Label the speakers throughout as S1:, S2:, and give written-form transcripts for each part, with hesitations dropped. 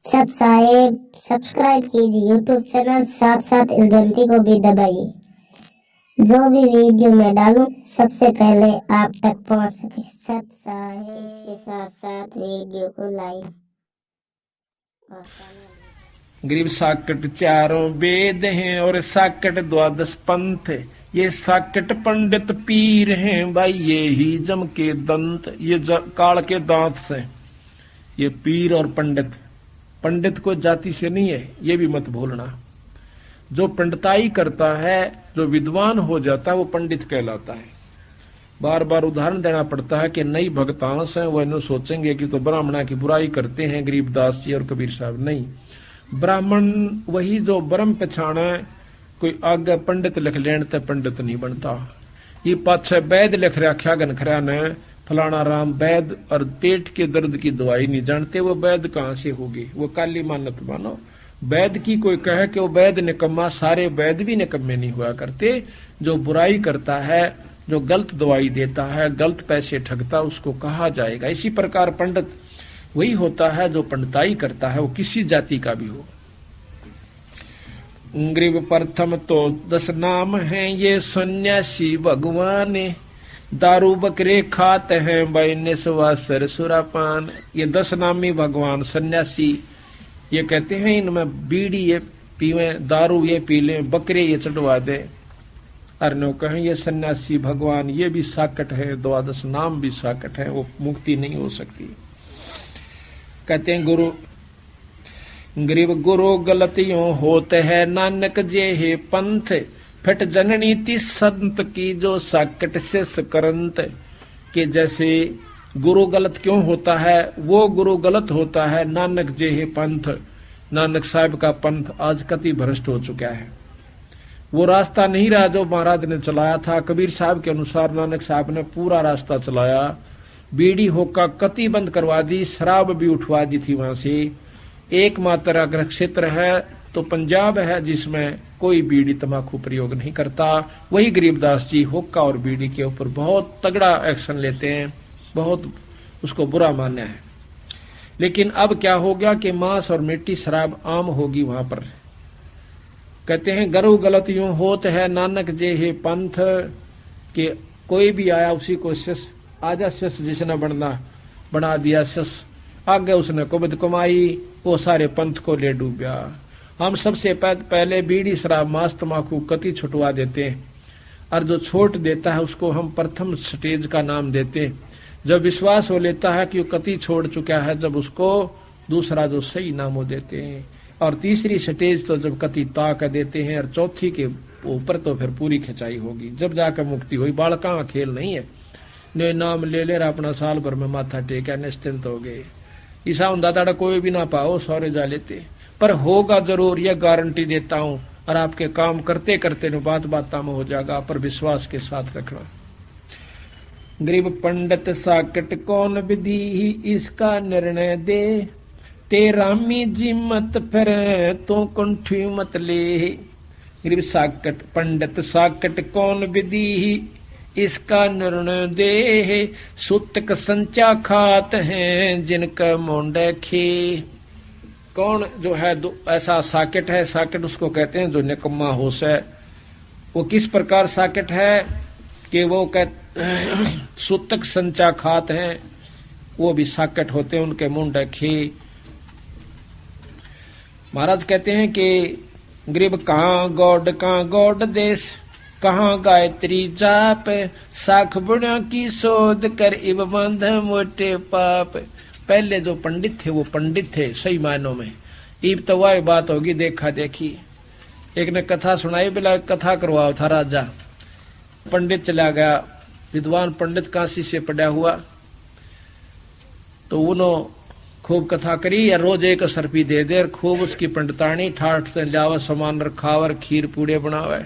S1: सत साहेब सब्सक्राइब कीजिए YouTube channel, साथ साथ इस घंटी को भी दबाइए। जो भी वीडियो मैं डालूं सबसे पहले आप तक पहुंच सके। सत साहेब इसके साथ साथ वीडियो को लाइक और
S2: गरीब साकट चारों वेद हैं और साकट द्वादश पंथ। ये साकट पंडित पीर हैं भाई, ये ही जम के दंत, ये काल के दांत से। ये पीर और पंडित, पंडित को जाति से नहीं है, ये भी मत भूलना। जो पंडिताई करता है, जो विद्वान हो जाता है, वो पंडित कहलाता है। बार बार उदाहरण देना पड़ता है कि नई भक्तांश हैं, वह सोचेंगे कि तो ब्राह्मणा की बुराई करते हैं गरीबदास जी और कबीर साहब। नहीं, ब्राह्मण वही जो ब्रह्म पछाणे, कोई आगे पंडित लिख लेने ते पंडित नहीं बनता। ये पाछे वैद लिख रखा गनखरा ने, फलाना राम वैद, और पेट के दर्द की दवाई नहीं जानते, वो वैद कहां से होगी? वो काली मानत मानो। वैद की कोई कहे कि वो वैद निकम्मा, सारे वैद भी निकम्मे नहीं हुआ करते। जो बुराई करता है, जो गलत दवाई देता है, गलत पैसे ठगता, उसको कहा जाएगा। इसी प्रकार पंडित वही होता है जो पंडिताई करता है, वो किसी जाति का भी हो। ग्रीव प्रथम तो 10 नाम हैं ये सन्यासी भगवान, दारू बकरे खाते हैं भाई निस्वासर सुरापान। ये 10 नामी भगवान सन्यासी, ये कहते हैं इनमें बीड़ी ये पीवे, दारू ये पी ले, बकरे ये चढ़वा दे। अरनो कहें ये सन्यासी भगवान, ये भी साकट है, 12 नाम भी साकट है, वो मुक्ति नहीं हो सकती। कहते हैं गुरु गरीब गुरु गलतियों होते है नानक जे हे पंथ, फिट जननी ती संत की जो साकट से सकरंत। कि जैसे गुरु गलत क्यों होता है? वो गुरु गलत होता है नानक जे हे पंथ। नानक साहब का पंथ आज कति भ्रष्ट हो चुका है। वो रास्ता नहीं रहा जो महाराज ने चलाया था। कबीर साहब के अनुसार नानक साहब ने पूरा रास्ता चलाया। बीड़ी होका कति बंद करवा दी, शराब भी उठवा दी थी वहां से। एकमात्र अगर क्षेत्र है तो पंजाब है जिसमें कोई बीड़ी तंबाकू प्रयोग नहीं करता। वही गरीबदास जी हुक्का और बीड़ी के ऊपर बहुत तगड़ा एक्शन लेते हैं, बहुत उसको बुरा मान्य है। लेकिन अब क्या हो गया कि मांस और मिट्टी शराब आम होगी वहां पर। कहते हैं गरु गलत यूं होत है नानक जे हे पंथ, कि कोई भी आया उसी को शिष्य, आजा शिष्य जिसने बना दिया शिष्य, आगे उसने कुबद कमाई, वो सारे पंथ को ले डूबया। हम सबसे पहले बीड़ी शराब मांस तंबाकू कति छुटवा देते हैं, और जो छोड़ देता है उसको हम प्रथम स्टेज का नाम देते हैं। जब विश्वास हो लेता है कि वो कति छोड़ चुका है, जब उसको दूसरा जो सही नाम वो देते हैं। और तीसरी स्टेज तो जब कति ताक देते हैं, और चौथी के ऊपर तो फिर पूरी खिंचाई होगी, जब जाकर मुक्ति हुई। बालका का खेल नहीं है, ने नाम ले ले अपना साल भर में माथा टेका निश्चिंत हो गए। ईसा हुंदा कोई भी ना पाओ सौरे जा लेते, पर होगा जरूर, यह गारंटी देता हूं। और आपके काम करते करते न बात में हो जाएगा, पर विश्वास के साथ रखना। गरीब पंडित साकट कौन विधि इसका निर्णय दे, तेरामी जी मत फिर तो कुंठी मत ले। गरीब साकट पंडित साकट कौन विधि इसका निर्णय दे, सुतक संचा खात हैं जिनका मोंडे खे। कौन जो है ऐसा साकेट है? साकेट उसको कहते हैं जो निकम्मा होश है। वो किस प्रकार साकेट है कि वो सुतक संचा खात हैं, वो भी साकेट होते हैं, उनके मुंडे खे। महाराज कहते हैं कि गरीब कहाँ गौड देश, कहाँ गायत्री जाप, साख बुढ़िया की शोध कर इब बंध मोटे पाप। पहले जो पंडित थे वो पंडित थे सही मायनों में। इब तो वह बात होगी देखा देखी। एक ने कथा सुनाई, बिला कथा करवाओ था राजा। पंडित चला गया, विद्वान पंडित काशी से पड़ा हुआ, तो उन्होंने खूब कथा करी, या रोज एक सरपी दे दे, खूब उसकी पंडितानी ठाठ से लावा सामान रखावर, खीर पूड़े बनावे।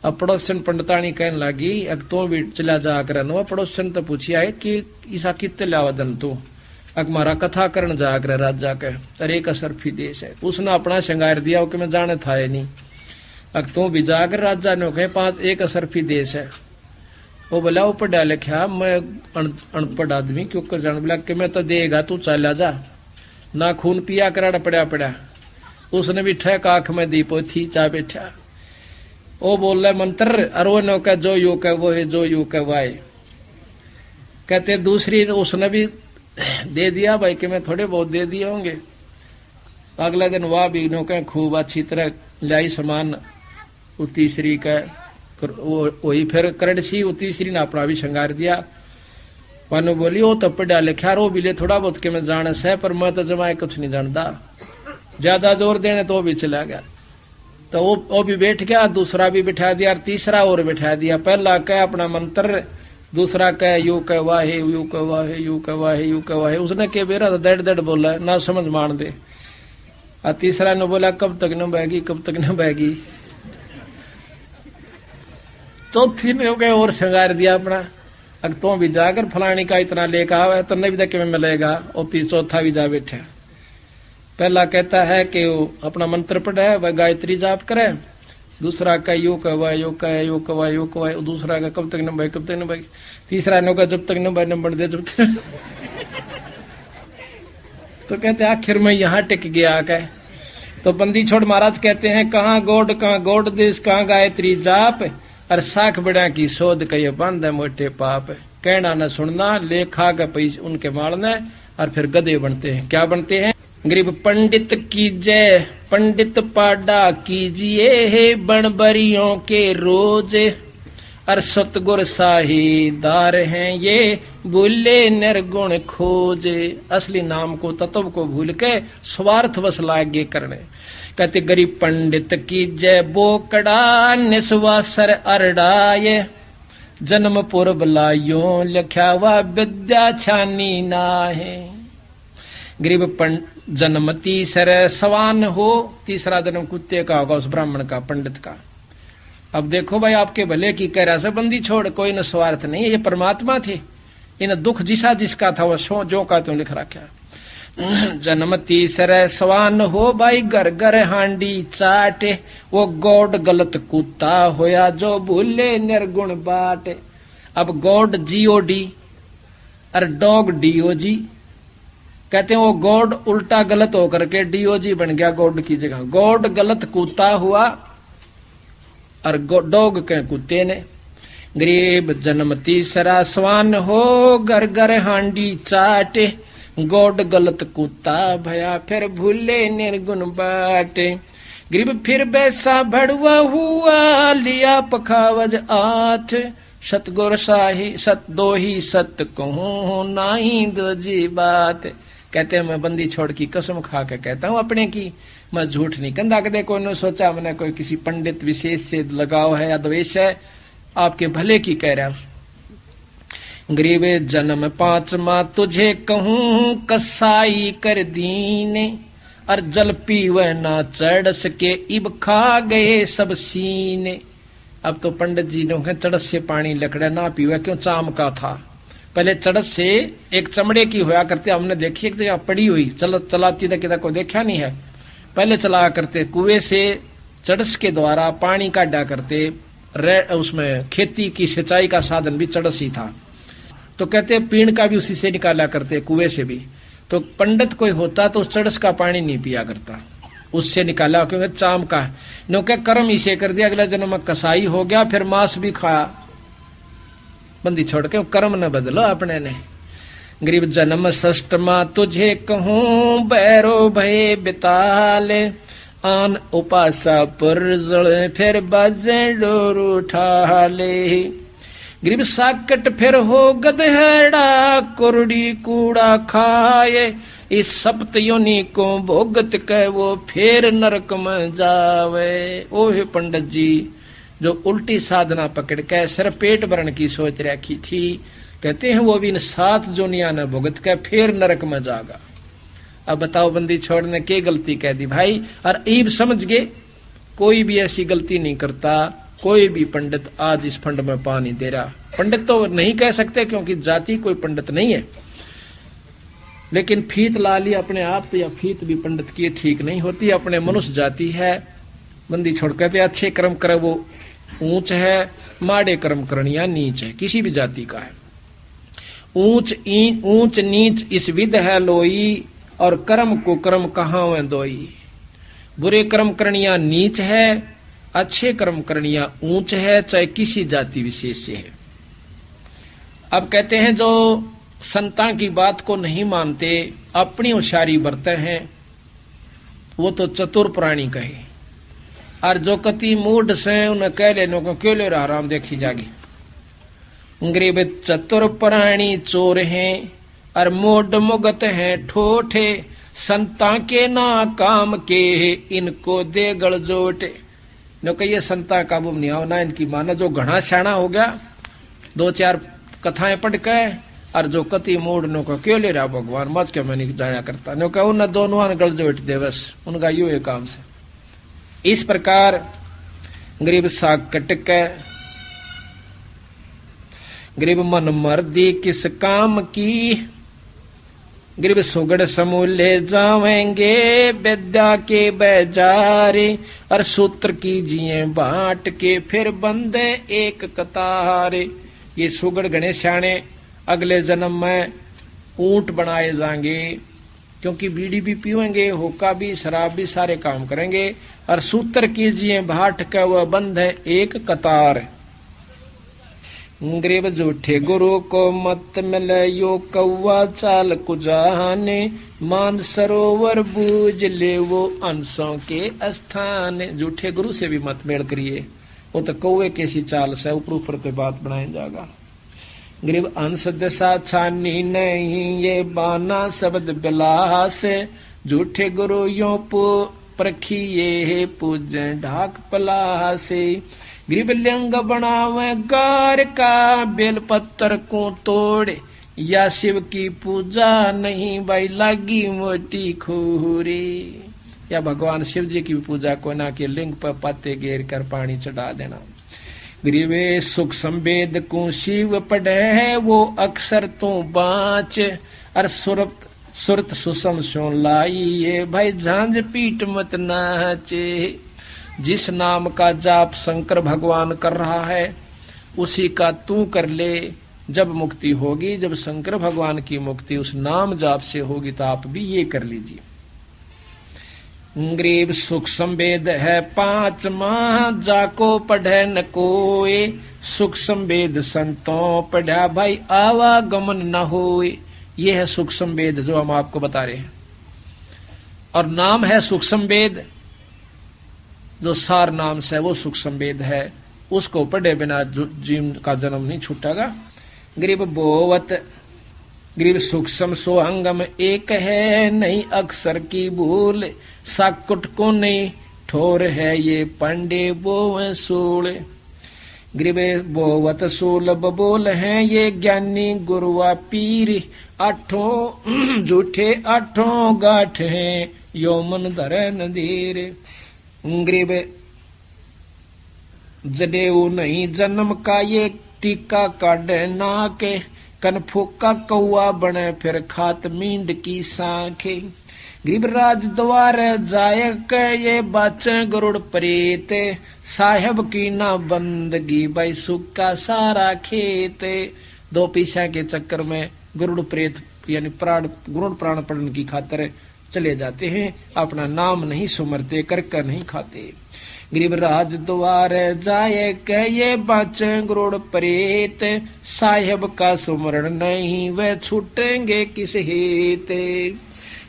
S2: अब पड़ोसन पंडितानी कहने लगी, अग तो भी चला जा कर। पड़ोसन तो पूछिया है कि ईसा कितने लावा दन तू? अग मारा कथा करण जा कर राजा के, अरे एक असरफी देश है। उसने अपना श्रृंगार दिया कि मैं जाने था नहीं। अग तो भी जाकर राजा ने कहे 5 एक असरफी देश है। वो बोला वो पढ़ा लिखा, मैं अनपढ़ आदमी क्यों कर जान। बोला कि मैं तो देगा तू चला जा, ना खून पिया कराड़ पड़ा पड़ा। उसने भी ठेक आंख में दी पोथी चा बैठा। वो बोल रहे मंत्र और वो नो कह जो यू कह वो है, जो यू कह वाय। कहते दूसरी उसने भी दे दिया भाई कि मैं थोड़े बहुत दे दिए होंगे। अगला दिन वह भी नो कह खूब अच्छी तरह लाई सामान। वो तीसरी का वही फिर करड़सी। वो तीसरी ने अपना भी श्रृंगार दिया। मानो बोली वो तो पढ़ा लिखा रो भी ले थोड़ा बहुत के मैं जाने से, पर मैं तो जमाए कुछ नहीं जानता। ज्यादा जोर देने तो वो भी चला गया। तो वो भी बैठ गया, दूसरा भी बिठा दिया और तीसरा और बिठा दिया। पहला कह अपना मंत्र, दूसरा कह यू कह वाहे, यू कह वाहे, यू कह वाहे, यू कह वाहे। उसने के बेरा तो दड़ दड़ बोला ना समझ मान दे। और तीसरा ने बोला कब तक न बहेगी, कब तक न बहेगी। चौथी ने कह और श्रृंगार दिया अपना। अगर तो भी जाकर फलानी का इतना लेकर आवे तो नहीं भी देखे में मिलेगा। और चौथा भी जा बैठे। पहला कहता है कि वो अपना मंत्र पढ़े, वह गायत्री जाप करे। दूसरा का यू कह यू कह यू कह यू कह। दूसरा का कब तक न भाई, कब तक न भाई। तीसरा ने कहा जब तक न भाई न बढ़ दे जब तक। तो कहते आखिर में यहाँ टिक गया कह। तो बंदी छोड़ महाराज कहते हैं कहाँ गोड देश, कहाँ गायत्री जाप। और साख बड़ा की शोध कही बंद है मोटे पाप। कहना न सुनना, लेखा का पैसे उनके मारने। और फिर गधे बनते हैं। क्या बनते हैं? गरीब पंडित कीजय, पंडित पाडा कीजिए है बनबरियों के रोज। और सतगुर साहीदार हैं ये भूले निर्गुण खोजे। असली नाम को तत्व को भूल के स्वार्थ वश लागे करने। कहते गरीब पंडित कीजय बोकड़ा निस्वासर अरडाए। जन्म पूर्व लायो लिखा हुआ विद्या छानी ना है। गरीब जन्म तीसर सवान हो। तीसरा जन्म कुत्ते का होगा उस ब्राह्मण का, पंडित का। अब देखो भाई आपके भले की कह रहा से बंदी छोड़, कोई न स्वार्थ नहीं है। ये परमात्मा थे। इन दुख जिसा जिसका था वो सो जो का तुम लिख रखा। जन्म तीसर सवान हो भाई घर घर हांडी चाटे। वो गॉड गलत कुत्ता होया जो भूले निर्गुण बाटे। अब गॉड GOD और डॉग DOG। कहते हैं वो गॉड उल्टा गलत होकर के DOG बन गया गॉड की जगह। गॉड गलत कुत्ता हुआ और डॉग के कुत्ते ने। गरीब जन्म तीसरा स्वान हो घर घर हांडी चाटे। गॉड गलत कुत्ता भया फिर भूले निर्गुण बाटे। गरीब फिर बैसा भड़ुआ हुआ लिया पखावज आठ। सतगुर साही सत दो ही सत कहूं नाही दो जी बात। कहते हैं मैं बंदी छोड़ की कसम खा के कहता हूँ अपने की, मैं झूठ नहीं कहता। कदे कोई ने सोचा मैंने कोई किसी पंडित विशेष से लगाव है या द्वेष है, आपके भले की कह रहा। गरीब जन्म पांचवा तुझे कहूं कसाई कर दीने। और जल पीवे ना चढ़ सके इब खा गए सब सीने। अब तो पंडित जी ने चढ़स से पानी लकड़ा ना पीवे, क्यों चाम का था। पहले चढ़स से एक चमड़े की होया करते, हमने देखी एक जगह पड़ी हुई चलाती था किधर को देखा नहीं है। पहले चला करते कुएं से चढ़स के द्वारा पानी काटा करते। उसमें खेती की सिंचाई का साधन भी चढ़स ही था। तो कहते पीण का भी उसी से निकाला करते, कुएं से भी। तो पंडित कोई होता तो उस चढ़स का पानी नहीं पिया करता, उससे निकाला, क्योंकि चाम का है। नो क्या कर्म इसे कर दिया, अगला जन्म में कसाई हो गया, फिर मांस भी खाया। बंदी छोड़ के कर्म न बदलो अपने ने। गरीब जन्म षष्ठमा तुझे कहूं बैरो भय बिताले। आन उपासा पर जड़ फिर बजे डोर उठा ले। गरीब साकट फिर हो गधेड़ा कुरड़ी कूड़ा खाए। इस सप्त योनि को भोगत कह वो फिर नरक में जावे। ओहे पंडित जी जो उल्टी साधना पकड़ के सिर पेट भरण की सोच रखी थी, कहते हैं वो भी इन 7 जोनिया न भुगत के फिर नरक में जागा। अब बताओ बंदी छोड़ने के गलती कह दी भाई। और ईब समझ गए कोई भी ऐसी गलती नहीं करता। कोई भी पंडित आज इस फंड में पा नहीं दे रहा। पंडित तो नहीं कह सकते क्योंकि जाति कोई पंडित नहीं है, लेकिन फीत ला ली अपने आप तो, या फीत भी पंडित की ठीक नहीं होती। अपने मनुष्य जाति है। बंदी छोड़ कहते अच्छे कर्म करे वो ऊंच है, माड़े कर्म करनिया नीच है। किसी भी जाति का है। ऊंच नीच इस विध है लोई, और कर्म को कर्म कहाँ वे दोई। बुरे कर्म करनिया नीच है, अच्छे कर्म करनिया ऊंच है, चाहे किसी जाति विशेष से है। अब कहते हैं जो संता की बात को नहीं मानते, अपनी होशियारी बरते हैं, वो तो चतुर प्राणी कहे। और जो कति मूड से उन्हें कह लेने को क्यों ले रहा राम देखी जागी। गरीब चतुर प्राणी चोर हैं और मोड मुगत हैं ठोठे, संता के ना काम के इनको दे गड़जोटे। नो कहिए संता काबू नहीं आओ ना इनकी माना। जो घना स्याणा हो गया, 2-4 कथाएं पढ़ के, और जो कति मूड नो को क्यों ले रहा भगवान मत के मैं नहीं जाया करता। नो कह उन दोनों गड़जोट दे बस, उनका यू है काम से। इस प्रकार गरीब साग कटक गरीब मन मर्दी किस काम की, गरीब सुगड़ समूह ले जावेंगे विद्या के बाजारे, और सूत्र कीजिए बांट के फिर बंदे एक कतारे। ये सुगड़ गणे स्याणे अगले जन्म में ऊंट बनाए जाएंगे, क्योंकि बीड़ी भी पीवेंगे, हुक्का भी, शराब भी, सारे काम करेंगे। और सूत्र कीजिए बांट के वह बंद है एक कतार। गरीब झूठे गुरु को मत मिले यो कौवा चाल कुजाने, मान सरोवर बूझ ले वो अंशों के स्थान। झूठे गुरु से भी मत मेल करिए, वो तो कौवे कैसी चाल से ऊपर ऊपर पे बात बनाया जाएगा। गरीब अंश दशा छानी नहीं ये बाना शब्द बिलास, झूठे गुरु यो परखिए पूजे ढाक पलासे। गरीब लिंग बनावे गार का बेल पत्थर को तोड़े, या शिव की पूजा नहीं भाई लागी मोटी खूरी। या भगवान शिव जी की पूजा को ना के लिंग पर पत्ते घेर कर पानी चढ़ा देना। गरीबे सुख संवेद को शिव पढ़े है वो अक्षर तो बाँच, और सुरत सुसम सो लाई ये भाई झांझ पीठ मत नाचे। जिस नाम का जाप शंकर भगवान कर रहा है उसी का तू कर ले। जब मुक्ति होगी, जब शंकर भगवान की मुक्ति उस नाम जाप से होगी, तो आप भी ये कर लीजिए। गरीब सुख संवेद है 5 माह जाको पढ़े न कोए, सुख संवेद संतों पढ़ा भाई आवागमन न होए। ये है सुख संवेद जो हम आपको बता रहे हैं। और नाम है सुख संवेद, जो सार नाम से वो सुख संवेद है, उसको पढ़े बिना जीव का जन्म नहीं छूटेगा। गरीब बोवत गरीब सूक्ष्म सोहंगम एक है नहीं अक्षर की भूल, साकुट को नहीं ठोर है ये पंडे बोवे सूल। गरीब बोवत सूलब बोल है ये ज्ञानी गुरुआ पीर, 8 झूठे 8 गाठ हैं यो मन धरे नदीर। गरीब जडेऊ नहीं जन्म का ये टीका काढ़े नाके, कन फूका कौआ बने फिर खात मींड की सांखे। गरीब राज द्वार जाय के ये बाचे गरुड़ प्रेत, साहेब की ना बंदगी भाई सुख का सारा खेत। 2 पैसा के चक्कर में गरुड़ प्रेत यानी गरुड़ प्राण पढ़ने की खातिर चले जाते हैं, अपना नाम नहीं सुमरते, करकर नहीं खाते। गरीब राज द्वार जाए के ये बाचे गरुड़ प्रेत, साहेब का सुमरण नहीं वे छूटेंगे किस हेते।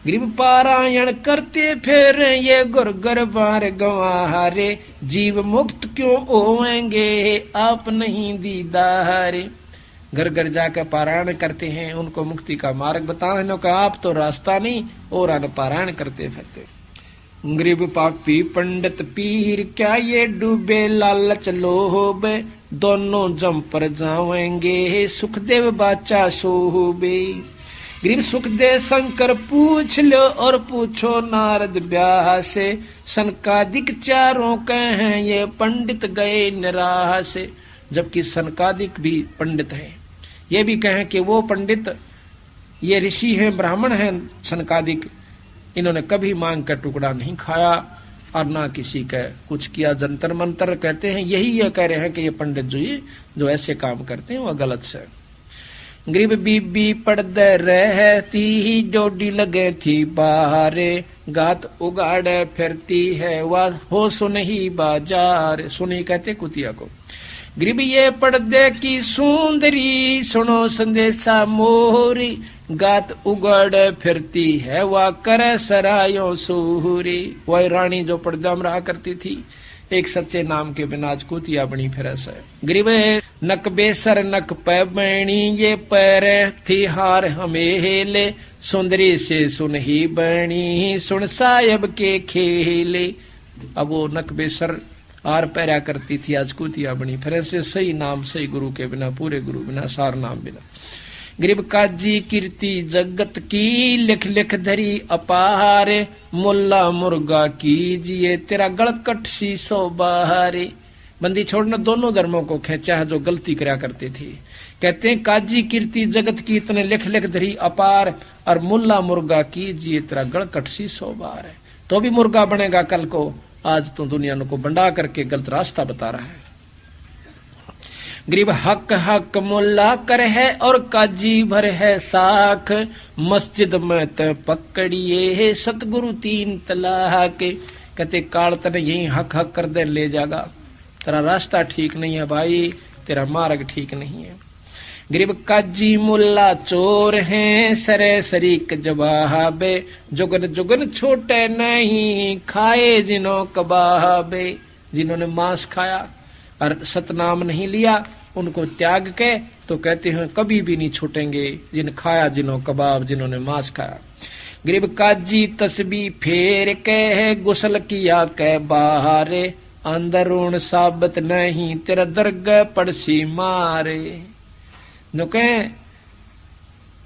S2: गरीब पारायण करते फिर ये गुरगर बार गंवारे, जीव मुक्त क्यों होवेंगे आप नहीं दीदारे। घर घर जाकर पारायण करते हैं, उनको मुक्ति का मार्ग बताने का आप तो रास्ता नहीं और अन पारायण करते फिरते। गरीब पापी पंडित पीर क्या ये डूबे लालच लोभ, दोनों जम पर जावेंगे सुखदेव बाचा सोबे। गरीब सुखदेव शंकर पूछ लो और पूछो नारद ब्याह से, सनकादिक चारों कहें ये पंडित गए निराह से। जबकि सनकादिक भी पंडित है, ये भी कहें कि वो पंडित ये ऋषि हैं, ब्राह्मण हैं सनकादिक, इन्होंने कभी मांग का टुकड़ा नहीं खाया और ना किसी का कुछ किया। जंतर मंतर कहते हैं, यही ये कह रहे हैं कि ये पंडित जो ऐसे काम करते हैं वो गलत से। गरीब बीबी पड़द रहती ही जोड़ी लगे थी बाहरे, गात उगाड़े फिरती है वह हो सुनही बाजार। सुनी कहते कुतिया को। गरीब ये पर्दे की सुंदरी सुनो संदेशा मोरी, गात उगड़ फिरती है वह करे सरायों सूरी। वह रानी जो पर्दा में रहा करती थी, एक सच्चे नाम के बिना आज कुतिया बनी फिरस है। गरीब नक बेसर नक पैबणी, ये पैर थी हार हमेले, सुंदरी से सुनही बणी सुन सायब के खेले। अब वो नक बेसर आर पैरा करती थी, आज कुतिया बनी फिर से सही नाम सही गुरु के बिना, पूरे गुरु बिना, सार नाम बिना। गरीब काजी कीर्ति जगत की लिख लिख धरी अपारे, मुल्ला मुर्गा कीजिए तेरा गलकट शीशो बाहरे। बंदी छोड़ना दोनों धर्मों को खेचा है जो गलती करा करते थे। कहते हैं काजी कीर्ति जगत की इतने लिख लिख धरी अपार, और मुल्ला मुर्गा कीजिए तेरा गलकट शीशो बाहरे। तो भी मुर्गा बनेगा कल को, आज तो दुनिया को बंडा करके गलत रास्ता बता रहा है। गरीब हक हक मुल्ला कर है और काजी भर है साख, मस्जिद में त पकड़िए है सतगुरु 3 तलाक। कहते काल तने यही हक हक कर दे ले जागा, तेरा रास्ता ठीक नहीं है भाई, तेरा मार्ग ठीक नहीं है। गरीब काजी मुल्ला चोर हैं सरे शरीक जवाबे, जुगन जुगन छोटे नहीं खाए जिन्हों कबाबे। जिन्होंने मांस खाया और सतनाम नहीं लिया, उनको त्याग के तो कहते हैं कभी भी नहीं छूटेंगे। जिन खाया जिन्हों कबाब, जिन्होंने मांस खाया। गरीब काजी तस्बी फेर के है गुसल किया के बाहरे, अंदरून साबत नहीं तेरा दरगाह पड़सी मारे। नो कहे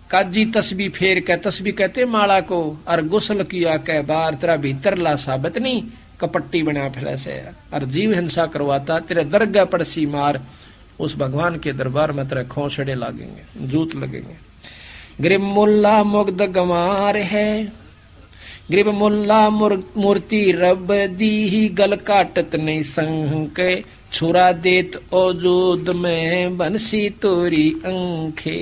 S2: काजी तस्बी फेर के, तस्बी कहते माला को, और गुसल किया के बाहर तेरा भीतरला साबत नहीं कपट्टी बना फिर से, और जीव हिंसा करवाता तेरे दरगाह पड़सी मार। उस भगवान के दरबार में तेरे खोसड़े लगेंगे, जूत लगेंगे। गरीब मुल्ला मुग्ध गंवार है, गरीब मुल्ला मूर्ति रब दी ही गल काटत नहीं संके, छुरा देत औजूद में बंसी तोरी अंखे।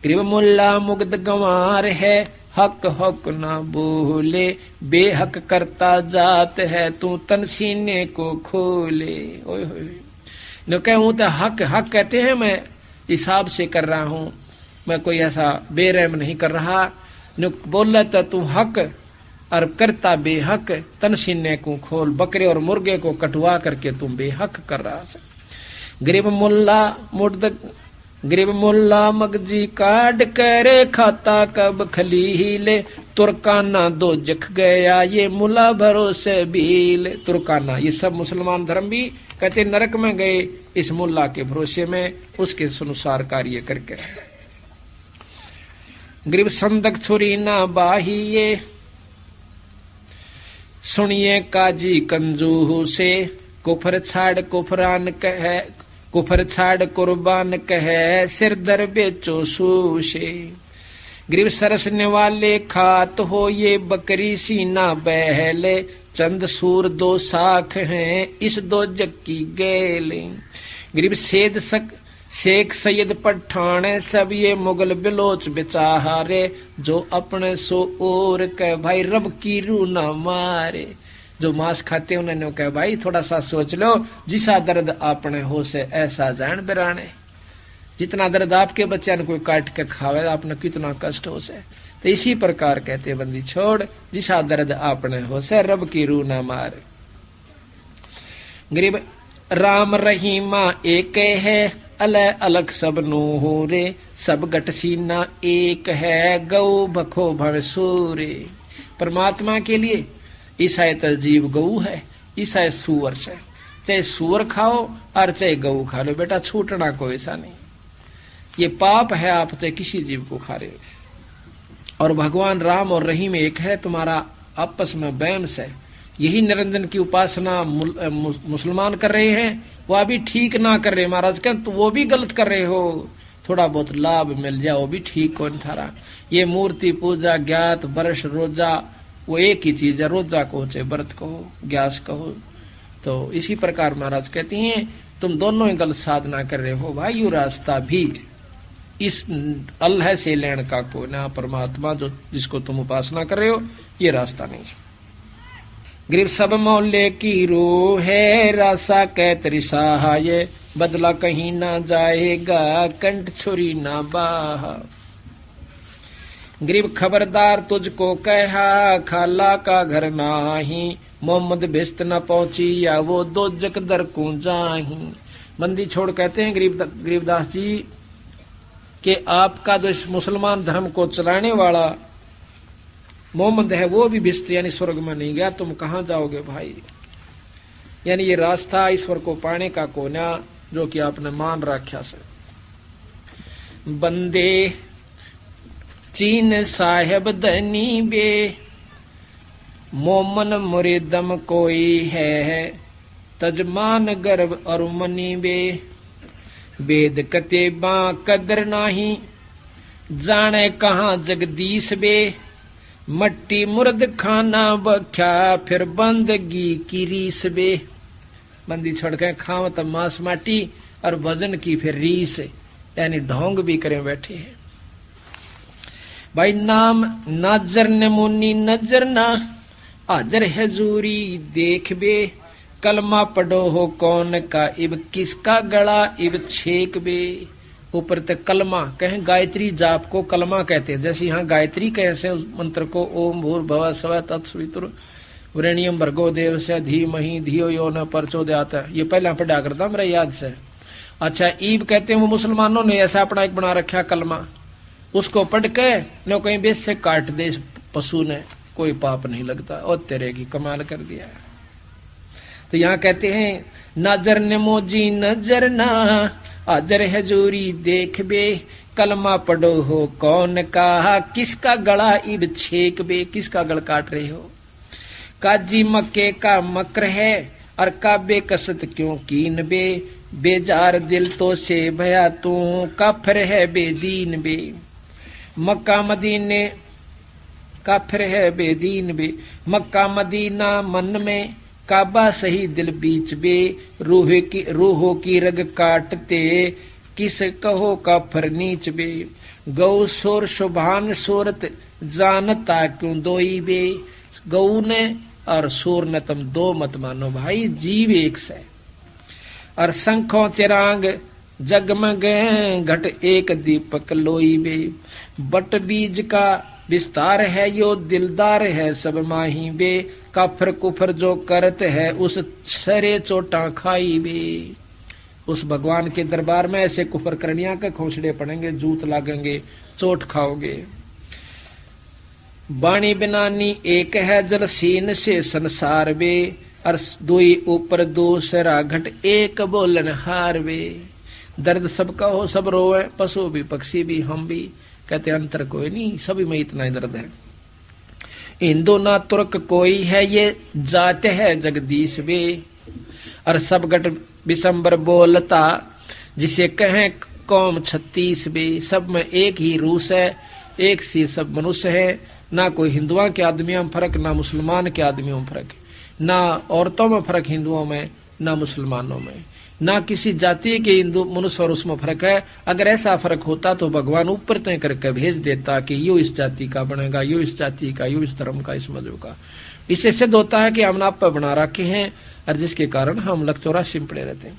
S2: गरीब मुल्ला मुग्ध गंवार है, हक हक ना बोले, बेहक करता जात है तू तन सीने को खोले। ओए होए न कहूं तो हक हक कहते हैं, मैं हिसाब से कर रहा हूं, मैं कोई ऐसा बेरहम नहीं कर रहा। न बोला तो तू हक और करता बेहक, तन सीने को खोल। बकरे और मुर्गे को कटवा करके तुम बेहक कर रहा है। गरीब मुल्ला मुर्द गरीब मुल्ला मगजी काट करे, खाता कब खलीले, तुर्काना दो जख गया ये मुला भरोसे भील। तुर्काना ये सब मुसलमान धर्म भी कहते नरक में गए इस मुल्ला के भरोसे में, उसके अनुसार कार्य करके। गरीब संदक छुरी ना बाहिए, सुनिए काजी कंजूह से, कुफर छाड़ कुफरान कहे, कुफर छाड़ कुर्बान कहे, सिर दर बेचो सूशे। गरीब सरसने वाले खात हो ये बकरी सीना बहले, चंद सूर 2 साख हैं इस 2 जग की गेले। गरीब सेद शेख सैयद पठान सब ये मुगल बिलोच बेचारे, जो अपने सो और कह भाई रब की रू ना मारे। जो मांस खाते उन्होंने कहा भाई थोड़ा सा सोच लो, जिसा दर्द आपने हो से ऐसा जान बिराने। जितना दर्द आपके बच्चे ने कोई काट के खावे आपने कितना कष्ट हो से, तो इसी प्रकार कहते बंदी छोड़, जिसा दर्द आपने हो से रब की रू ना मार। गरीब राम रहीमा एक है, अलग अलग सब नूरे, सब गट सीना एक है, गौ भखो भव सूरे। परमात्मा के लिए ईसाई तजीब गऊ है, ईसाई सुअर से, चाहे सुअर खाओ और चाहे गऊ खा लो बेटा, छूटना कोई ऐसा नहीं। ये पाप है आप चाहे किसी जीव को खा रहे हो। और भगवान राम और रहीम एक है, तुम्हारा आपस में बैम्स है। यही निरंजन की उपासना मुसलमान कर रहे हैं, वो अभी ठीक ना कर रहे महाराज, क्या तो वो भी गलत कर रहे हो। थोड़ा बहुत लाभ मिल जाए वो भी ठीक कौन थारा। ये मूर्ति पूजा ज्ञात वर्ष रोजा वो एक ही चीज है, रोजा कहो चाहे व्रत कहो ग्यास कहो। तो इसी प्रकार महाराज कहती हैं तुम दोनों ही गलत साधना कर रहे हो भाई, रास्ता भी इस अल्लाह से लेने का कोई ना, परमात्मा जो जिसको तुम उपासना कर रहे हो ये रास्ता नहीं है। गरीब सब मोहल्ले की रो है, रासा कै त्रिसाहा, ये बदला कहीं ना जाएगा, कंठ छुरी ना बाहा। गरीब खबरदार तुझको कहा, खाला का घर नाही, मोहम्मद बिस्त न पहुंची या वो दो जक दर को जाही। बंदी छोड़ कहते हैं गरीबदास जी कि आपका जो इस मुसलमान धर्म को चलाने वाला मोहम्मद है वो भी बिस्त यानी स्वर्ग में नहीं गया, तुम कहाँ जाओगे भाई। यानी ये रास्ता ईश्वर को पाने का कोना जो कि आपने मान रखा से। बंदे चीन साहेब दनी बे, मोमन मुरीदम कोई है, तजमान गर्भ और मनी बे। वेद कतेबा कदर नाही, जाने कहाँ जगदीश बे। मट्टी मुर्द खाना बख्या, फिर बंदगी की रीस बे। बंदी छोड़ के खाव तब मांस माटी और भजन की फिर रीस, यानी ढोंग भी करे बैठे हैं भाई। नाम नाजर ने मुन्नी नजर ना, हाजर हजूरी देख बे। कलमा पढ़ो हो कौन का, इब किसका गला इब छेक बे। ऊपर तक कलमा कहें, गायत्री जाप को कलमा कहते हैं। जैसे यहाँ गायत्री कैसे उस मंत्र को ओम भूर्भुवः स्वः तत्सवितुर्वरेण्यं भर्गो देवस्य धीमहि धियो यो न प्रचोदयात्, ये पहला पढ़ा करता मेरा याद से। अच्छा ईब कहते हैं, वो मुसलमानों ने ऐसा अपना एक बना रखा कलमा, उसको पढ़ के न कहीं बेच से काट दे पशु ने, कोई पाप नहीं लगता। और तेरे की कमाल कर दिया है। तो यहाँ कहते हैं नजर ने मोजी नजर ना, हाजर हजूरी देख बे। कलमा पढ़ो हो कौन कहा, किसका गला इब छेक बे। किसका गल काट रहे हो। काजी मक्के का मकर है, और काबे कसत क्यों कीन बे। बेजार दिल तो से भया तू, काफिर है बेदीन बे। मक्का मदीने काफिर है बेदीन बे। मक्का मदीना मन में, काबा सही दिल बीच बे। रूहों की रग काटते, किस कहो काफिर नीच बे। गौ सोर शुभान सूरत, जानता क्यों दोई बे। गौ ने और सूर ने तुम दो मत मानो भाई, जीव एक से। और शंखों चिरांग जगमग, घट एक दीपक लोई बे। बट बीज का विस्तार है यो, दिलदार है सब माही बे। काफर कुफर जो करत है, उस सरे चोटा खाई बे। उस भगवान के दरबार में ऐसे कुफर करनिया के खोसड़े पड़ेंगे, जूत लागेंगे, चोट खाओगे। बाणी बिनानी एक है, जल सीन से संसार बे। और दुई ऊपर दूसरा घट एक बोलन हार बे। दर्द सबका हो सब रोए, पशु भी पक्षी भी हम भी। कहते अंतर कोई नहीं, सभी में इतना ही दर्द है। हिंदू ना तुर्क कोई है, ये जात है जगदीश बे। और सब गट बिसंबर बोलता, जिसे कहें कौम 36 बे। सब में एक ही रूस है, एक सी सब मनुष्य है। ना कोई हिंदुओं के आदमियों में फर्क, ना मुसलमान के आदमियों में फर्क, ना औरतों में फर्क हिंदुओं में, ना मुसलमानों में, ना किसी जाति के हिंदू मनुष्य और उसमें फर्क है। अगर ऐसा फर्क होता तो भगवान ऊपर तय करके भेज देता कि यो इस जाति का बनेगा, यो इस जाति का, यो इस धर्म का, इस मजहब का। इससे सिद्ध होता है कि हमने आप पर बना रखे हैं, और जिसके कारण हम लकचौरा सिमपड़े रहते हैं।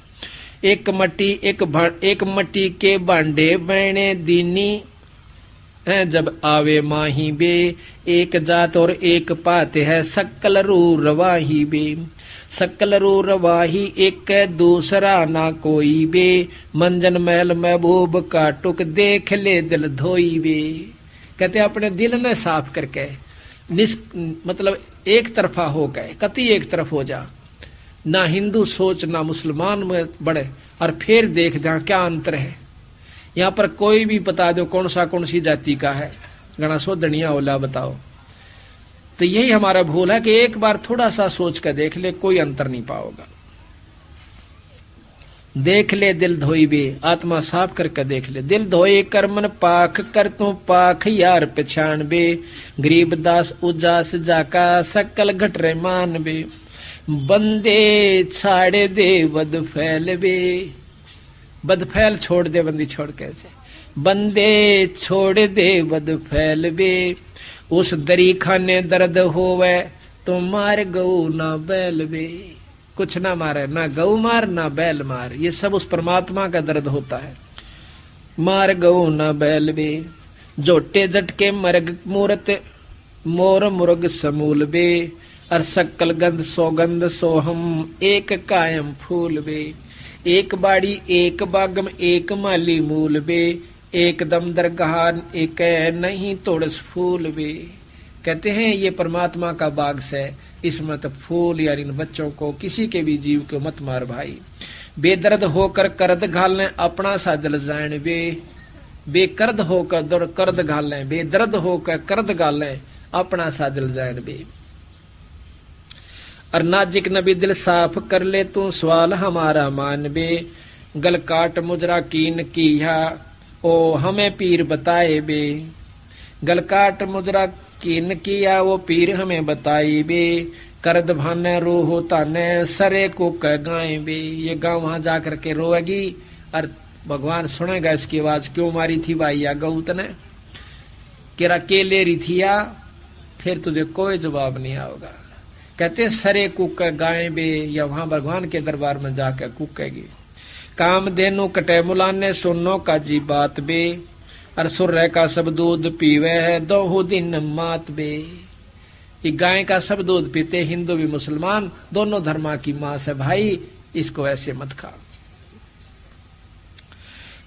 S2: एक मट्टी के बांडे बने दीनी, जब आवे माही बे। एक जात और एक पात है, सकल रू रवाही बे। सकल रू रवाही एक दूसरा ना कोई बे। मंजन महल महबूब का टुक, देख ले दिल धोई बे। कहते अपने दिल ने साफ करके, मतलब एक तरफा हो गए, कति एक तरफ हो जा। ना हिंदू सोच ना मुसलमान में बढ़े, और फिर देख दे क्या अंतर है। यहाँ पर कोई भी बता दो कौन सी जाति का है, गणा सो दनिया ओला बताओ। तो यही हमारा भूल है कि एक बार थोड़ा सा सोच कर देख ले, कोई अंतर नहीं पाओगा। देख ले दिल धोई बे, आत्मा साफ करके देख ले। दिल धोए कर मन पाख कर, तू पाख यार पहचान बे। गरीब दास उजास जाका, सकल घट रे मान बे। बंदे छाड़े दे बद फैल बे। बदफैल छोड़ दे बंदी, छोड़ कैसे बंदे छोड़ दे बद फैल बे, उस दरी खाने दर्द होवे तो मार गऊ ना बैल बे। कुछ ना मारे, ना गऊ मार ना बैल मार, ये सब उस परमात्मा का दर्द होता है। मार गऊ ना बैल बे, जोटे जटके मर्ग मूरत मोर मुर्ग समूल बे, और सकल गंध सौगंध सोहम एक कायम फूल बे। एक बाड़ी एक बागम एक माली मूल बे, एक दम दरगाह एक नहीं तोड़स फूल बे। कहते हैं ये परमात्मा का बाग से, इसमें तो फूल यार इन बच्चों को किसी के भी जीव को मत मार भाई। बेदर्द होकर करद घालने अपना सा दिल जान बे, बेकर्द होकर करद घालने, बेदर्द होकर करद घालने अपना सा दिल जान बे। और नाजिक नबी दिल साफ कर ले तू सवाल हमारा मान बे, गल काट मुजरा कीन किया ओ हमें पीर बताए बे। गल काट मुजरा कीन किया वो पीर हमें बताई बे, करद भाने रूह ताने सरे को कह गाए बे। ये गाँव वहां जाकर के रोएगी और भगवान सुनेगा इसकी आवाज, क्यों मारी थी भाई या गऊ तने, केरा के ले रही थी या, फिर तुझे कोई जवाब नहीं आओगा। कहते सरे कुक गाय बे, या वहां भगवान के दरबार में जाकर कुकेगी। काम देनु कटे मुलाने सुनो का जी बात बे, और सुर का सब दूध पीवे है दो दिन मात बे। ये गाय का सब दूध पीते, हिंदू भी मुसलमान दोनों धर्मा की मां से भाई, इसको ऐसे मत खा।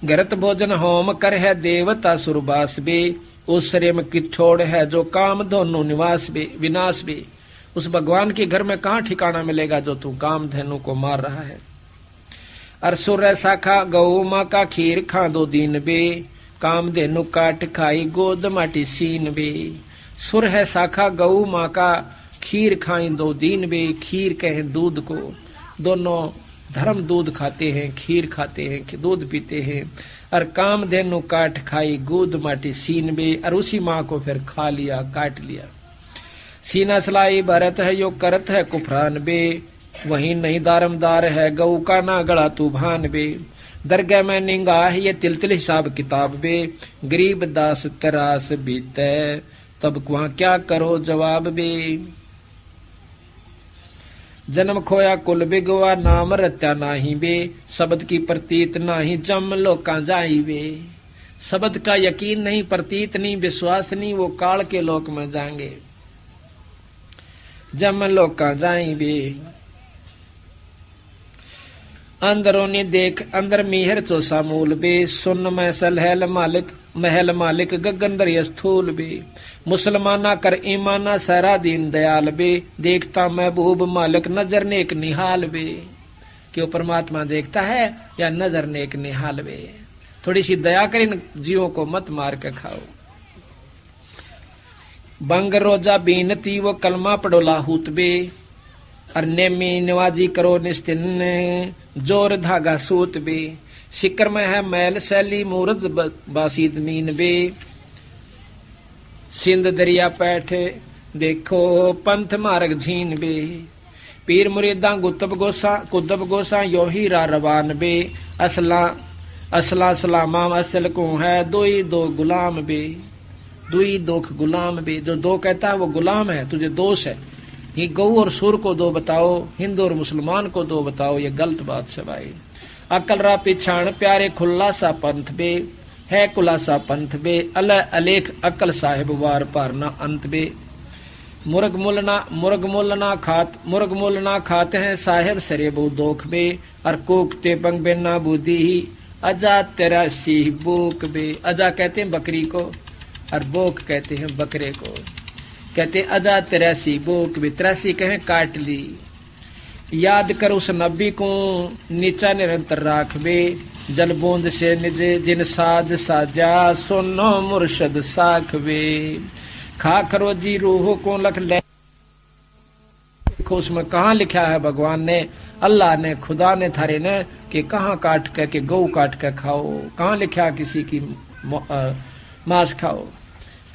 S2: गरत भोजन होम कर है देवता सुरबास बे, उस शरीर में किठोड़ है जो काम दोनों निवास बे विनाश बे। उस भगवान के घर में कहाँ ठिकाना मिलेगा जो तू काम धनु को मार रहा है। और सुर शाखा गौ माँ का खीर खा दो दिन बे, काम धेनु काट खाई गोद माटी सीन बे। सुर है शाखा गौ माँ का खीर खाई दो दिन बे, खीर कहे दूध को, दोनों धर्म दूध खाते हैं, खीर खाते हैं, दूध पीते हैं। और काम धेनु काट खाई गोद माटी सीन बे, और उसी माँ को फिर खा लिया काट लिया। सीना सलाई भरत है यो करत है कुफरान बे, वही नहीं दारमदार है गऊ का ना गड़ा तू भान बे। दरगाह में निगाह ये तिल हिसाब किताब बे, गरीब दास तरास बीते तब वहां क्या करो जवाब बे। जन्म खोया कुल बिगवा नाम रत्या नाही बे, शब्द की प्रतीत नाही जम लोका जाई बे। शब्द का यकीन नहीं, प्रतीत नहीं, विश्वास नहीं, वो काल के लोक में जाएंगे, जम लोका जाई बे। अंदरों ने देख अंदर मिहर चोसा मूल बे, सुन में सलहल मालिक महल मालिक गगन दरिया स्थूल बे। मुसलमाना कर ईमाना सारा दीन दयाल बे, देखता महबूब मालिक नजर नेक निहाल बे। क्यों परमात्मा देखता है या नजर नेक निहाल बे। थोड़ी सी दया कर इन जीवों को मत मार के खाओ। बंग रोजा बीनती वो कलमा पढ़ो लाहूत बे, और नेमी नवाजी करो निस्तिन जोर धागा सूत बे। शिकर में है मैल शैली मूर्त बासीद मीन बे, सिंध दरिया पैठे देखो पंथ मार्ग झीन बे। पीर मुरीदा कुतब गोसा यो हीरा रवान बे, असला सलामा असल को है दोई दो गुलाम बे। दुई दोख गुलाम बे, जो दो कहता है वो गुलाम है, तुझे दोष है। ये गऊ और सुर को दो बताओ, हिंदू और मुसलमान को दो बताओ, ये गलत बात से भाई। अकल रा पिछाण प्यारे खुला सा पंथ बे, है खुलासा पंथ बे, अलेख अकल साहिब वार पारना अंत बे। मुर्ग मुलना खाते हैं साहिब सरे बहु दोख बे, और कोकते पंग बे ना बुद्धि ही अजा तेरा सी बोक बे। अजा कहते हैं बकरी को और बोक कहते हैं बकरे को। कहते अजा 83 बोक भी 83 कहें काट ली। याद कर उस नबी को नीचा निरंतर राखबे, जल बूंद से निज जिन साज साजा सुनो मुर्शद साखबे। खा करो जी रूह को लख ले, उसमें कहाँ लिखा है भगवान ने, अल्लाह ने, खुदा ने, थारे ने कि कहाँ काट के गौ काट के खाओ, कहाँ लिखा किसी की मांस खाओ।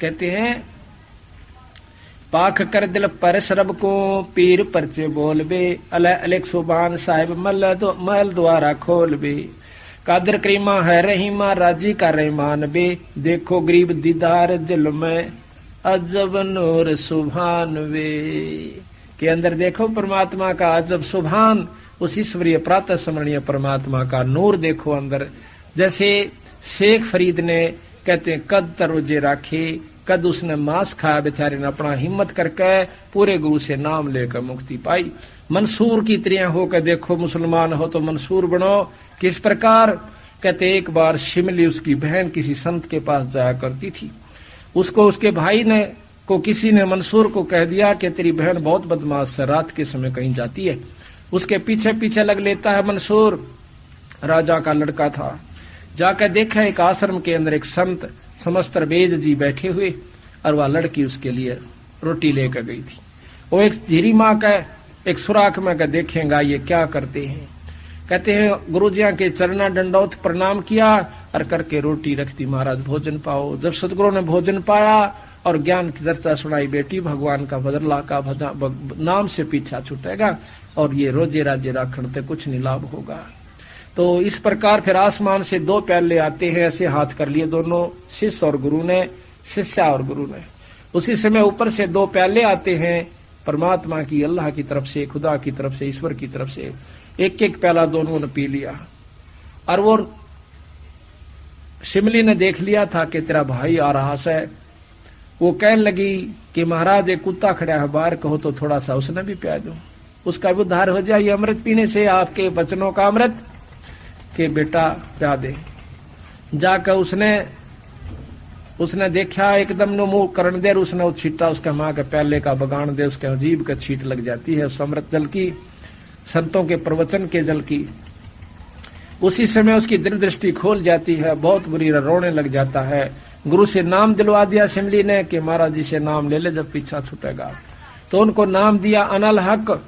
S2: कहते हैं पाख कर दिल पर सरब को पीर परचे बोल बे, अलग सुबान साहिब महल द्वारा खोल बे। कादर करीमा है रहीमा राजी का रहमान बे, देखो गरीब दीदार दिल में अजब नूर सुभान वे, के अंदर देखो परमात्मा का अजब सुभान, उस ईश्वरीय प्रातः स्मरणीय परमात्मा का नूर देखो अंदर। जैसे शेख फरीद ने कहते हैं कद तरोजे राखे, कद उसने मांस खाया बेचारे ने, अपना हिम्मत करके पूरे गुरु से नाम लेकर मुक्ति पाई। मंसूर की तरह होकर देखो, मुसलमान हो तो मंसूर बनो। किस प्रकार? कहते एक बार शिमली उसकी बहन किसी संत के पास जाया करती थी, उसको उसके भाई ने को किसी ने मंसूर को कह दिया कि तेरी बहन बहुत बदमाश है, रात के समय कहीं जाती है। उसके पीछे पीछे लग लेता है मंसूर। राजा का लड़का था, जाकर देखा एक आश्रम के अंदर एक संत समस्तर बेज जी बैठे हुए, और वह लड़की उसके लिए रोटी लेकर गई थी। वो एक झीरी माँ का एक सुराख में का देखेगा ये क्या करते हैं। कहते हैं गुरुजिया के चरणा दंडौत प्रणाम किया और करके रोटी रख दी, महाराज भोजन पाओ। जब सदगुरु ने भोजन पाया और ज्ञान की चर्चा सुनाई, बेटी भगवान का बदला का नाम से पीछा छूटेगा और ये रोजे राज्य राखण से कुछ नहीं लाभ होगा। तो इस प्रकार फिर आसमान से दो प्याले आते हैं, ऐसे हाथ कर लिए दोनों शिष्य और गुरु ने, शिष्या और गुरु ने। उसी समय ऊपर से दो प्याले आते हैं परमात्मा की, अल्लाह की तरफ से, खुदा की तरफ से, ईश्वर की तरफ से। एक एक प्याला दोनों ने पी लिया। और वो शिमली ने देख लिया था कि तेरा भाई आ रहा है। वो कहने लगी कि महाराज एक कुत्ता खड़ा है बाहर, कहो तो थोड़ा सा उसने भी प्या दो, उसका भी उद्धार हो जाए अमृत पीने से, आपके वचनों का अमृत, के बेटा प्या दे। जाकर उसने देखा एकदम नो मुंह करण देर, उसने वो छीटा उसका माँ के प्याले का बगान दे, उसके अजीब का छीट लग जाती है उस अमृत जल की, संतों के प्रवचन के जल की। उसी समय उसकी दिल दृष्टि खोल जाती है, बहुत बुरी रोने लग जाता है। गुरु से नाम दिलवा दिया शिमली ने कि महाराज जी से नाम ले ले जब पीछा छूटेगा। तो उनको नाम दिया अनल हक।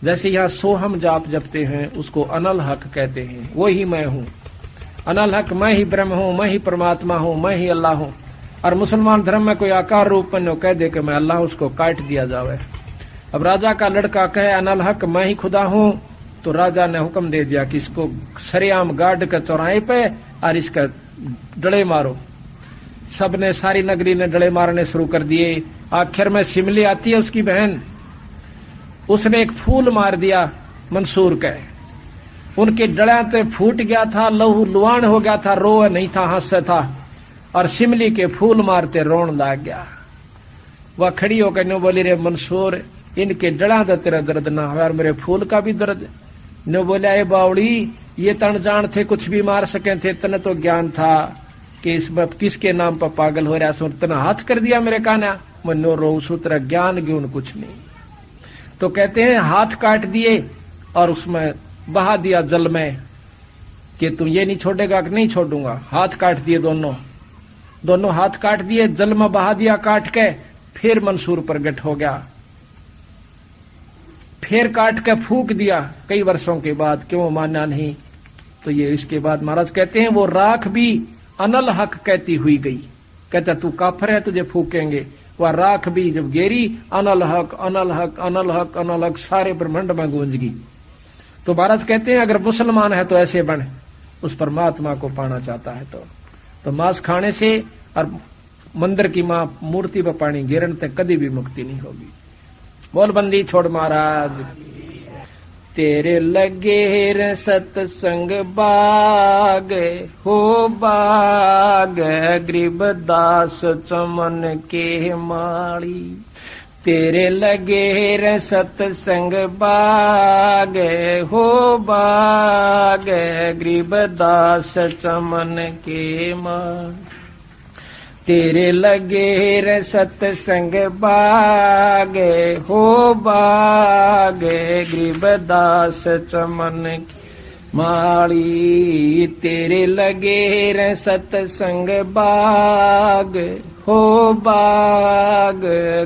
S2: जैसे यहाँ सोहम जाप जपते हैं उसको अनल हक कहते हैं, वो ही मैं हूँ। अनल हक मैं ही ब्रह्म हूँ, मैं ही परमात्मा हूँ, मैं ही अल्लाह हूँ। और मुसलमान धर्म में कोई आकार रूप में कह दे कि मैं अल्लाह, उसको काट दिया जावे। अब राजा का लड़का कहे अनल हक मैं ही खुदा हूँ, तो राजा ने हुक्म दे दिया कि इसको सरेआम गाड़ कर चौराहे पे और इसका डले मारो। सबने, सारी नगरी ने डले मारने शुरू कर दिए। आखिर में शिमली आती है उसकी बहन, उसने एक फूल मार दिया मंसूर के, उनके डड़ा ते फूट गया था, लहू लुआन हो गया था, रो नहीं था, हंस था। और शिमली के फूल मारते रोन लाग गया। वह खड़ी होकर नो बोली रे मंसूर, इनके डड़ा का तेरा दर्द ना हो और मेरे फूल का भी दर्द। नो बोला ए बावड़ी, ये तन जान थे कुछ भी मार सके थे, तने तो ज्ञान था कि इस बात किसके नाम पर पागल हो रहा, तना हाथ कर दिया मेरे काना, मनो रो सूत्र ज्ञान ज्ञान कुछ नहीं। तो कहते हैं हाथ काट दिए और उसमें बहा दिया जल में कि तुम ये नहीं छोड़ेगा कि नहीं छोड़ूंगा। हाथ काट दिए दोनों हाथ काट दिए, जल में बहा दिया काट के। फिर मंसूर प्रगट हो गया, फिर काट के फूक दिया कई वर्षों के बाद, क्यों माना नहीं। तो ये इसके बाद महाराज कहते हैं वो राख भी अनल हक कहती हुई गई। कहता तू काफर है तुझे फूकेंगे। वह राख भी जब गेरी अनल हक अनल हक अनल हक अनल हक सारे ब्रह्मांड में गूंज गई। तो महाराज कहते हैं अगर मुसलमान है तो ऐसे बन, उस परमात्मा को पाना चाहता है तो मांस खाने से और मंदिर की मां मूर्ति पर पानी गिरन तक कभी भी मुक्ति नहीं होगी। बोल बंदी छोड़ महाराज। तेरे लगे रे सतसंग बाग हो बाग, गरीब दास चमन के माड़ी। तेरे लगे रे सतसंग बाग हो बाग, गरीब दास चमन के माड़ी। तेरे लगे रे सतसंग बाग हो बाग, गरीब दास चमन की माड़ी। तेरे लगे रे सतसंग बाग हो बाग,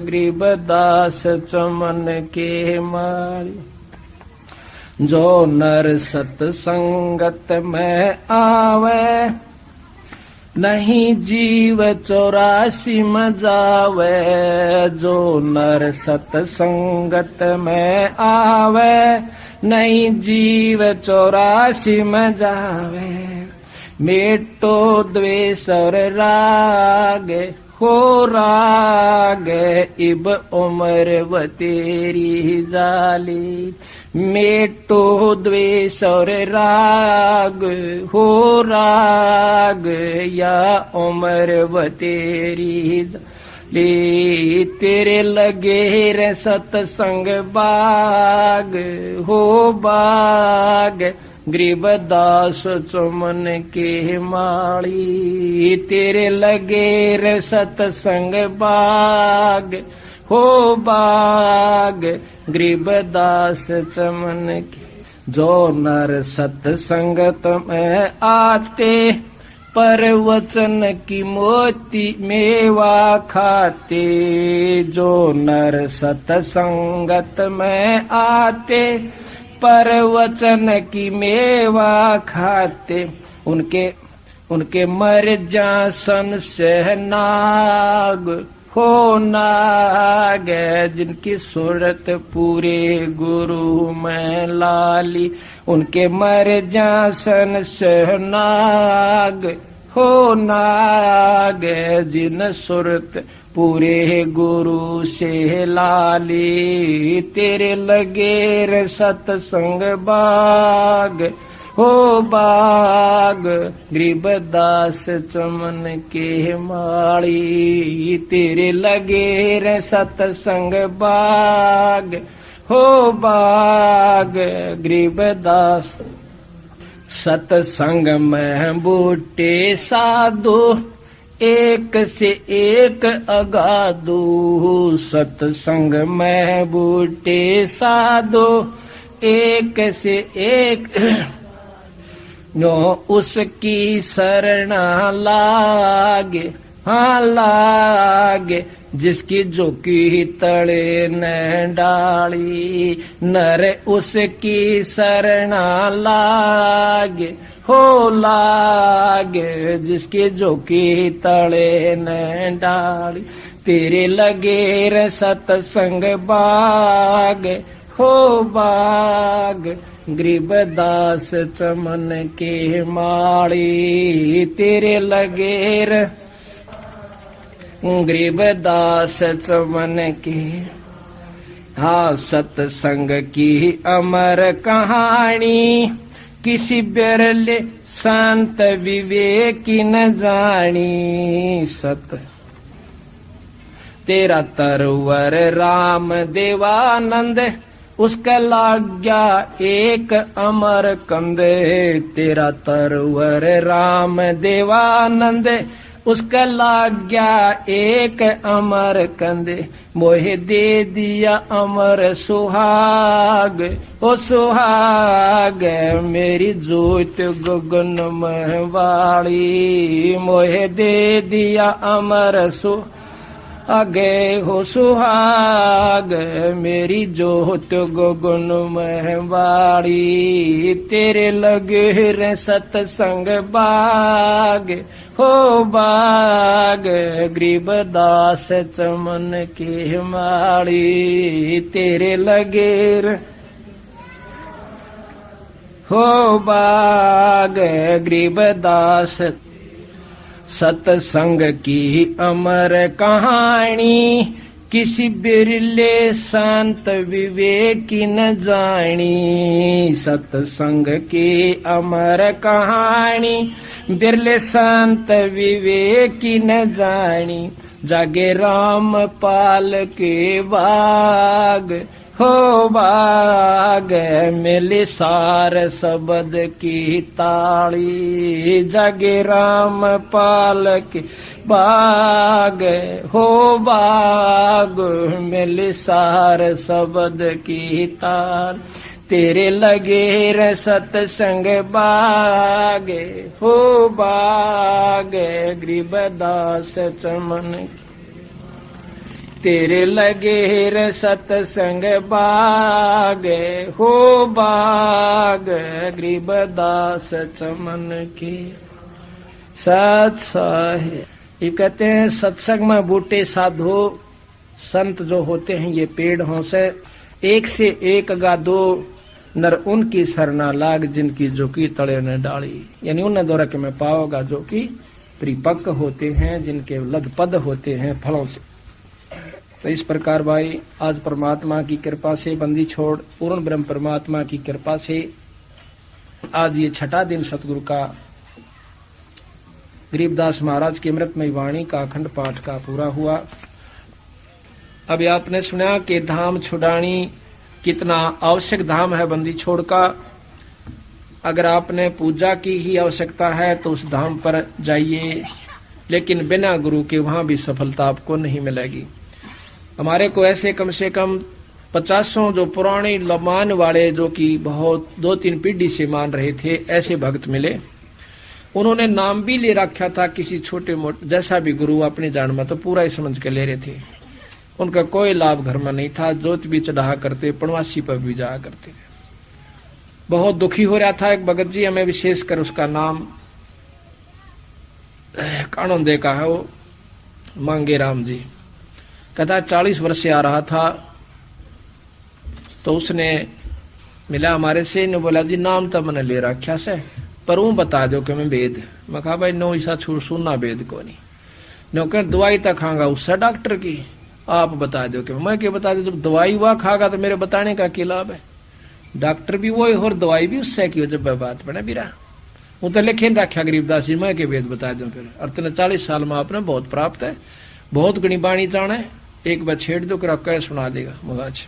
S2: गरीब दास चमन के माड़ी। जो नर सतसंगत में आवे, नहीं जीव 84 में जावे। जो नर सतसंगत में आवे, नहीं जीव 84 में जावे। मेटो द्वेष और राग हो राग, इब उम्र व तेरी जाली। मेटो द्वेष और राग हो राग, या उम्र व तेरी जाली। तेरे लगे रे सतसंग बाग हो बाग, गरीबदास चुमन के माली। तेरे लगे रे सतसंग बाग हो बाग, गरीबदास चमन के। जो नर सतसंगत में आते, पर वचन की मोती मेवा खाते। जो नर सतसंगत में आते, पर वचन की मेवा खाते। उनके मर जा सन से नाग हो नाग, जिनकी सूरत पूरे गुरु में लाली। उनके मर जा सन से नाग हो नाग, जिन सूरत पूरे गुरु से लाली। तेरे लगे रे सतसंग बाग हो बाग, गरीबदास चमन के माली। तेरे लगे रे सतसंग बाग हो बाग, गरीबदास। सतसंग में बूटे साधु, एक से एक अगाधु। सतसंग में बूटे साधु, एक से एक नो उसकी शरणा लागे। हाँ लागे, जिसकी झोंकी तड़े न डाली। नर उसकी शरणा लागे हो लागे, जिसकी झोंकी तड़े न डाली। तेरे लगे रे सतसंग बाग हो बाग, गरीबदास चमन के माली। तेरे लगे रे गरीबदास चमन के। हाँ सतसंग की अमर कहानी, किसी बिरले संत विवेकी न जानी। सत तेरा तरवर राम देवानंद, उसका लाग गया एक अमर कंदे। तेरा तरवर राम देवानंद, उसका लाग गया एक अमर कंदे। मोहे दे दिया अमर सुहाग ओ सुहाग, मेरी जोत गगन में वाली। मोहे दे दिया अमर सुहाग आगे हो सुहाग, मेरी जोत गगन में वाड़ी। तेरे लगे रे सतसंग बाग हो बाग, गरीबदास चमन की माड़ी। तेरे लगे रे हो बाग, गरीबदास। सतसंग की अमर कहानी, किसी बिरले संत विवेकी न जानी। सतसंग की अमर कहानी, बिरले संत विवेकी न जानी। जागे राम पाल के बाग हो बाग, मिले सार शब्द की ताली। जागे राम पाल के बाग हो बाग, मिले सार शब्द की ताल। तेरे लगे रे सतसंग बाग हो बाग, गरीबदास चमन। तेरे लगे रे सतसंग बाग हो बाग, गरीबदास चमन की। सत साहिब ये कहते हैं सत्संग में बूटे साधु संत जो होते हैं ये पेड़ हों से एक गा दो, नर उनकी सरना लाग जिनकी जो की तले ने डाली, यानी उन दौरक में पाओगा जो कि परिपक्व होते हैं, जिनके लदपद होते हैं फलों से। तो इस प्रकार भाई आज परमात्मा की कृपा से बंदी छोड़ पूर्ण ब्रह्म परमात्मा की कृपा से आज ये छठा दिन सतगुरु का गरीबदास महाराज की अमृतमय वाणी का अखंड पाठ का पूरा हुआ। अभी आपने सुना कि धाम छुड़ानी कितना आवश्यक धाम है बंदी छोड़ का। अगर आपने पूजा की ही आवश्यकता है तो उस धाम पर जाइए, लेकिन बिना गुरु के वहां भी सफलता आपको नहीं मिलेगी। हमारे को ऐसे कम से कम 50 जो पुराने लमान वाले जो कि बहुत 2-3 पीढ़ी से मान रहे थे, ऐसे भक्त मिले। उन्होंने नाम भी ले रखा था किसी छोटे मोटे, जैसा भी गुरु अपनी जान में तो पूरा ही समझ के ले रहे थे। उनका कोई लाभ घर में नहीं था, जोत भी चढ़ा करते, पणवासी पर भी जाया करते। बहुत दुखी हो रहा था एक भगत जी, हमें विशेषकर उसका नाम कानोंदे का है, वो मांगे राम जी। कहता 40 वर्ष से आ रहा था, तो उसने मिला हमारे से, ने बोला जी नाम तो मैंने ले रखा से, पर वो बता दो कि मैं वेद। मैं कहा भाई नो ऐसा छूट सुनना वेद को नहीं। नो कह दवाई तक खाऊंगा उससे डॉक्टर की, आप बता दो कि मैं क्या बता दो, जब दवाई हुआ खागा तो मेरे बताने का क्या लाभ है। डॉक्टर भी वो और दवाई भी उससे की, जब बात बना भी रहा वो तो लिखे रखा गरीबदास जी, मैं के वेद बता दूं। फिर अर्थ 40 साल में आपने बहुत प्राप्त है, बहुत गणी बाणी जाने, एक बार छेड़ दो कर कह सुना देगा मगाज।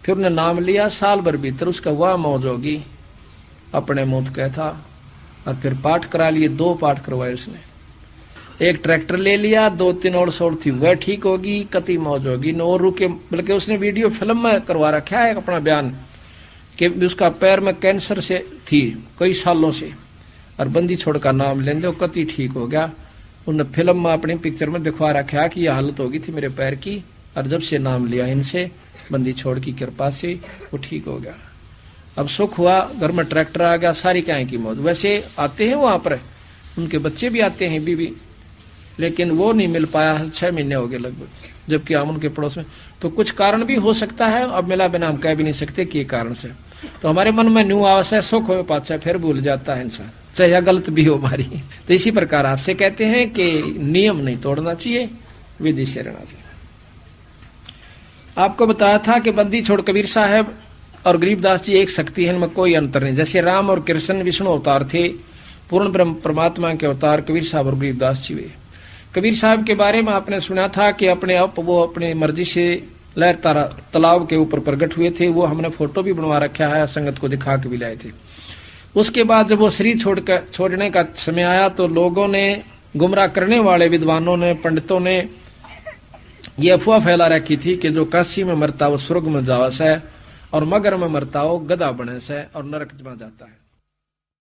S2: फिर उन्हें नाम लिया, साल भर भीतर उसका वह मौज होगी अपने मुंह कहता। और फिर पाठ करा लिए, 2 पाठ करवाए उसने, एक ट्रैक्टर ले लिया, 2-3 और सोड़ थी वह ठीक होगी, कति मौज होगी। नो रुके, बल्कि उसने वीडियो फिल्म में करवा रखा है अपना बयान कि उसका पैर में कैंसर से थी कई सालों से, और बंदी छोड़ का नाम लेंदे कति ठीक हो गया। उन्हें फिल्म में अपनी पिक्चर में दिखवा रखा कि यह हालत होगी थी मेरे पैर की, और जब से नाम लिया इनसे बंदी छोड़ की कृपा से वो ठीक हो गया। अब सुख हुआ, घर में ट्रैक्टर आ गया, सारी क्या की मौत। वैसे आते हैं वहां पर, उनके बच्चे भी आते हैं बीवी, लेकिन वो नहीं मिल पाया, 6 महीने हो गए लगभग, जबकि हम उनके पड़ोस में। तो कुछ कारण भी हो सकता है, अब मिला बिना हम कह भी नहीं सकते कि कारण से। तो हमारे मन में न्यू आवश्यक सुख हो पाचा फिर भूल जाता है इंसान, चाहे गलत भी हो हमारी। तो इसी प्रकार आपसे कहते हैं कि नियम नहीं तोड़ना चाहिए, विधि से रहना चाहिए। आपको बताया था कि बंदी छोड़ कबीर साहब और गरीबदास जी एक शक्ति है, इनमें कोई अंतर नहीं। जैसे राम और कृष्ण विष्णु अवतार थे, पूर्ण ब्रह्म परमात्मा के अवतार कबीर साहब और गरीबदास जी हुए। कबीर साहब के बारे में आपने सुना था कि अपने आप वो अपनी मर्जी से लहर तालाब के ऊपर प्रकट हुए थे। वो हमने फोटो भी बनवा रखा है, संगत को दिखा के भी लाए थे। उसके बाद जब वो शरीर छोड़ने का समय आया तो लोगों ने, गुमराह करने वाले विद्वानों ने, पंडितों ने ये अफवाह फैला रखी थी कि जो काशी में मरता वो स्वर्ग में जावस है, और मगर में मरता वो गधा बने से और नरक में जाता है।